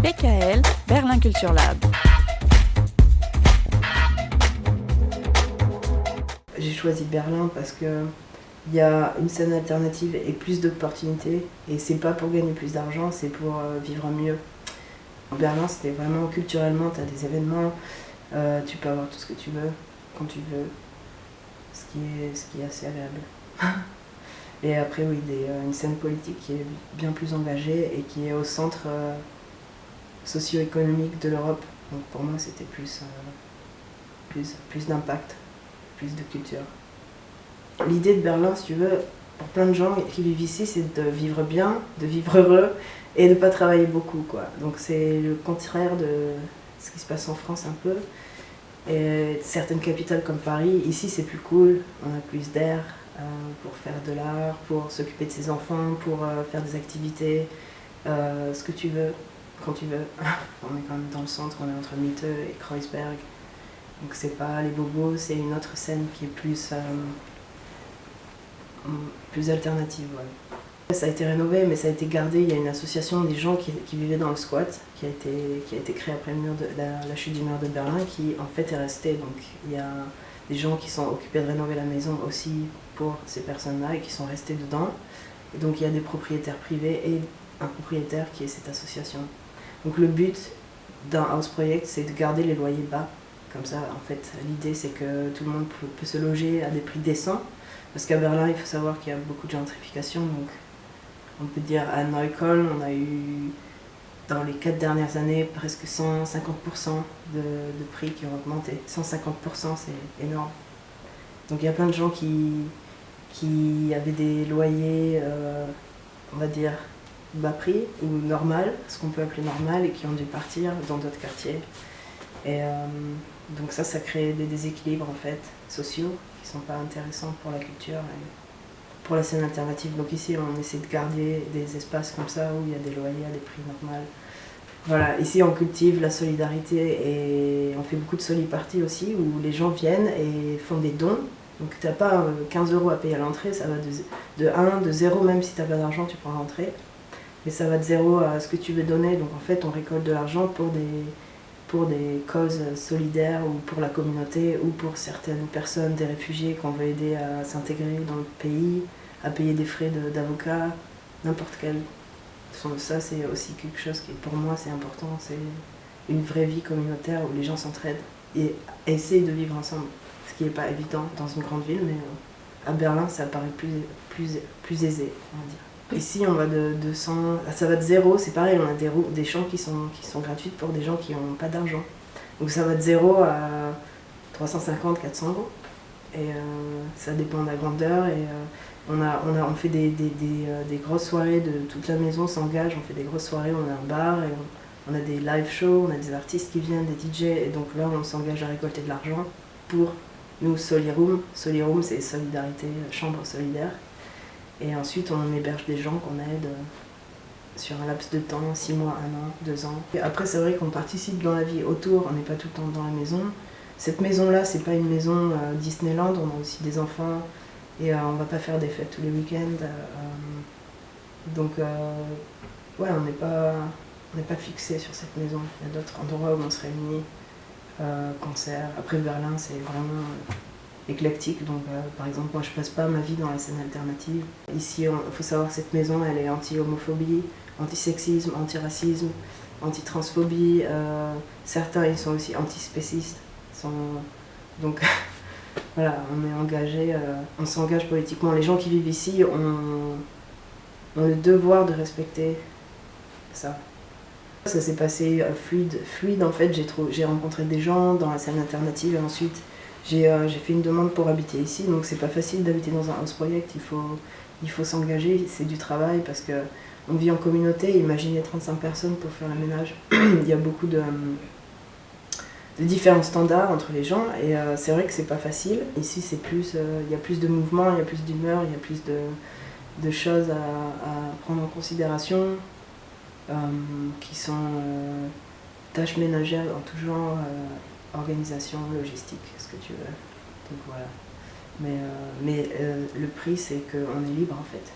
BKL, Berlin Culture Lab. J'ai choisi Berlin parce que il y a une scène alternative et plus d'opportunités. Et c'est pas pour gagner plus d'argent, c'est pour vivre mieux. Berlin, c'était vraiment culturellement, tu as des événements, tu peux avoir tout ce que tu veux, quand tu veux, ce qui est assez agréable. Et après, oui, une scène politique qui est bien plus engagée et qui est au centre socio-économique de l'Europe. Donc pour moi, c'était plus d'impact, plus de culture. L'idée de Berlin, si tu veux, pour plein de gens qui vivent ici, c'est de vivre bien, de vivre heureux et de ne pas travailler beaucoup, quoi. Donc c'est le contraire de ce qui se passe en France un peu. Et certaines capitales comme Paris, ici c'est plus cool, on a plus d'air pour faire de l'art, pour s'occuper de ses enfants, pour faire des activités, ce que tu veux, quand tu veux. On est quand même dans le centre, on est entre Mitte et Kreuzberg. Donc c'est pas les bobos, c'est une autre scène qui est plus alternative. Ouais. Ça a été rénové, mais ça a été gardé. Il y a une association des gens qui vivaient dans le squat, qui a été créée après la chute du mur de Berlin, qui en fait est restée. Donc il y a des gens qui sont occupés de rénover la maison aussi pour ces personnes-là et qui sont restés dedans. Et donc il y a des propriétaires privés et un propriétaire qui est cette association. Donc le but d'un house project, c'est de garder les loyers bas. Comme ça, en fait, l'idée c'est que tout le monde peut se loger à des prix décents. Parce qu'à Berlin, il faut savoir qu'il y a beaucoup de gentrification. Donc on peut dire à Neukölln, on a eu dans les 4 dernières années presque 150% de prix qui ont augmenté. 150%, c'est énorme. Donc il y a plein de gens qui avaient des loyers, on va dire, bas prix ou normal, ce qu'on peut appeler normal, et qui ont dû partir dans d'autres quartiers. Et donc ça crée des déséquilibres en fait, sociaux, qui sont pas intéressants pour la culture et pour la scène alternative. Donc ici, on essaie de garder des espaces comme ça où il y a des loyers à des prix normaux. Voilà, ici on cultive la solidarité et on fait beaucoup de soli-party aussi, où les gens viennent et font des dons. Donc tu n'as pas 15 € à payer à l'entrée, ça va de 1, de 0, même si tu n'as pas d'argent, tu prends l'entrée. Mais ça va de 0 à ce que tu veux donner. Donc en fait, on récolte de l'argent pour des causes solidaires ou pour la communauté ou pour certaines personnes, des réfugiés qu'on veut aider à s'intégrer dans le pays, à payer des frais d'avocat, n'importe quel. Ça, c'est aussi quelque chose qui, pour moi, c'est important. C'est une vraie vie communautaire où les gens s'entraident et essayent de vivre ensemble. Ce qui n'est pas évident dans une grande ville, mais à Berlin, ça paraît plus aisé, on va dire. Ici, on va de 100, ça va de 0, c'est pareil, on a des chambres qui sont gratuites pour des gens qui n'ont pas d'argent. Donc ça va de 0 à 350, 400 €. Et ça dépend de la grandeur. Et on fait des grosses soirées, de toute la maison s'engage, on fait des grosses soirées, on a un bar, et on a des live shows, on a des artistes qui viennent, des DJ, et donc là on s'engage à récolter de l'argent pour nous, Soliroom. Soliroom, c'est solidarité, chambre solidaire. Et ensuite, on héberge des gens qu'on aide sur un laps de temps, 6 mois, 1 an, 2 ans. Et après, c'est vrai qu'on participe dans la vie autour, on n'est pas tout le temps dans la maison. Cette maison-là, c'est pas une maison Disneyland, on a aussi des enfants et on va pas faire des fêtes tous les week-ends. Donc, ouais, on n'est pas fixé sur cette maison. Il y a d'autres endroits où on se réunit, concerts. Après, Berlin, c'est vraiment éclectique, donc par exemple moi je passe pas ma vie dans la scène alternative. Ici il faut savoir que cette maison elle est anti-homophobie, anti-sexisme, anti-racisme, anti-transphobie, certains ils sont aussi anti-spécistes. Donc voilà, on est engagé, on s'engage politiquement. Les gens qui vivent ici ont le devoir de respecter ça. Ça s'est passé fluide en fait, j'ai rencontré des gens dans la scène alternative et ensuite j'ai fait une demande pour habiter ici, donc c'est pas facile d'habiter dans un house project, il faut s'engager, c'est du travail parce que on vit en communauté, imaginez 35 personnes pour faire le ménage. Il y a beaucoup de différents standards entre les gens et c'est vrai que c'est pas facile. Ici c'est il y a plus de mouvement, il y a plus d'humeur, il y a plus de choses à prendre en considération qui sont tâches ménagères en tout genre. Organisation, logistique, ce que tu veux. Donc voilà. Mais le prix, c'est qu'on est libre en fait.